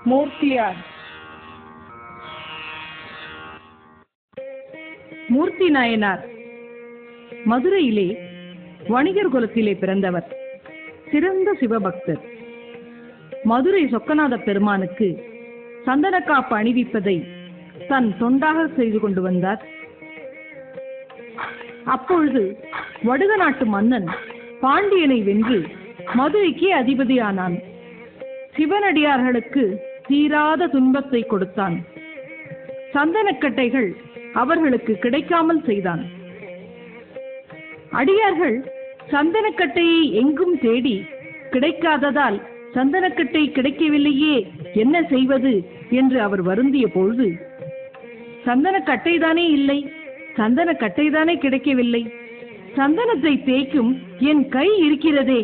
மூர்த்தியார். மூர்த்தி நாயனார் மதுரையிலே வணிகர் குலத்திலே பிறந்தவர். சிறந்த சிவபக்தர். மதுரை சொக்கநாத பெருமானுக்கு சந்தனக்காப்பு அணிவிப்பதை தன் தொண்டாக செய்து கொண்டு வந்தார். அப்பொழுது வடுக நாட்டு மன்னன் பாண்டியனை வென்று மதுரைக்கு அதிபதியானான். சிவனடியார்களுக்கு தீராத துன்பத்தை கொடுத்தான். சந்தனக்கட்டைகள் அவர்களுக்கு கிடைக்காமல் செய்தான். அடியார்கள் சந்தனக்கட்டையை எங்கும் தேடி கிடைக்காததால் சந்தனக்கட்டை கிடைக்கவில்லையே, என்ன செய்வது என்று அவர் வருந்திய பொழுது, சந்தனக்கட்டைதானே இல்லை, சந்தனக்கட்டைதானே கிடைக்கவில்லை, சந்தனத்தை தேய்க்கும் என் கை இருக்கிறதே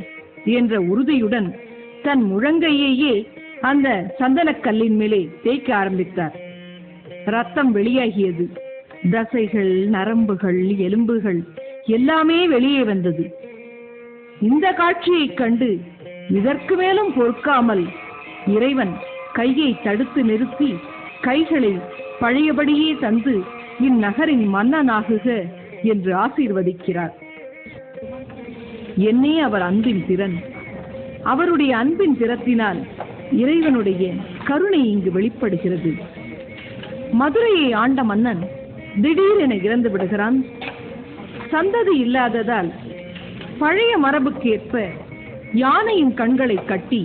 என்ற உறுதியுடன் தன் முழங்கையையே அந்த சந்தனக்கல்லின் மேலே தேய்க்க ஆரம்பித்தார். ரத்தம் வெளியாகியது. தசைகள், நரம்புகள், எலும்புகள் எல்லாமே வெளியே வந்தது. இந்த காட்சியைக் கண்டு இதற்கு மேலும் பொறுக்காமல் இறைவன் கையை தடுத்து நிறுத்தி கைகளை பழையபடியே தந்து இந்நகரின் மன்னனாகுக என்று ஆசீர்வதிக்கிறார். என்னே அவர் அன்பின் திறன். அவருடைய அன்பின் திறத்தினால் இறைவனுடைய கருணை இங்கு வெளிப்படுகிறது. மதுரையை ஆண்ட மன்னன் திடீரென இறந்து விடுகிறான். சந்ததி இல்லாததால் பழைய மரபுக்கு ஏற்ப யானையின் கண்களை கட்டி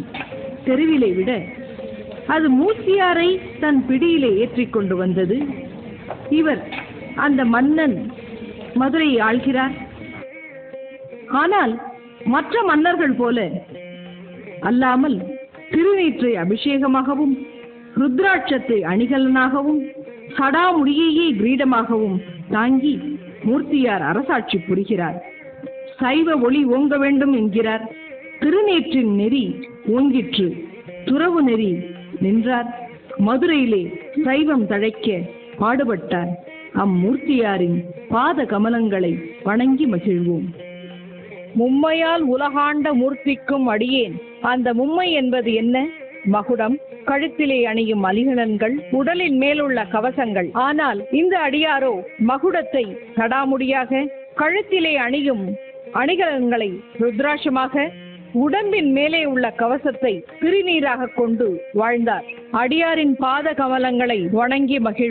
தெருவிலே விட அது மூர்த்தியாரை தன் பிடியிலே ஏற்றிக்கொண்டு வந்தது. இவர் அந்த மன்னன் மதுரையை ஆள்கிறார். ஆனால் மற்ற மன்னர்கள் போல அல்லாமல் திருநீற்றை அபிஷேகமாகவும் ருத்ராட்சத்தை அணிகலனாகவும் சடாமுடியையே கிரீடமாகவும் தாங்கி மூர்த்தியார் அரசாட்சி புரிகிறார். சைவ ஒளி ஓங்க வேண்டும் என்கிறார். திருநீற்றின் நெறி ஓங்கிற்று. துறவு நெறி நின்றார். மதுரையிலே சைவம் தழைக்க பாடுபட்டார். அம்மூர்த்தியாரின் பாத கமலங்களை வணங்கி மகிழ்வோம். மும்மையால் உலகாண்ட மூர்த்திக்கும் அடியேன். அந்த மும்மை என்பது என்ன? மகுடம், கழுத்திலே அணியும் அணிகலன்கள், உடலின் மேலுள்ள கவசங்கள். ஆனால் இந்த அடியாரோ மகுடத்தை சடாமுடியாக, கழுத்திலே அணியும் அணிகலன்களை ருத்ராட்சமாக, உடம்பின் மேலே உள்ள கவசத்தை திருநீராக கொண்டு வாழ்ந்தார். அடியாரின் பாத கமலங்களை வணங்கி மகிழ்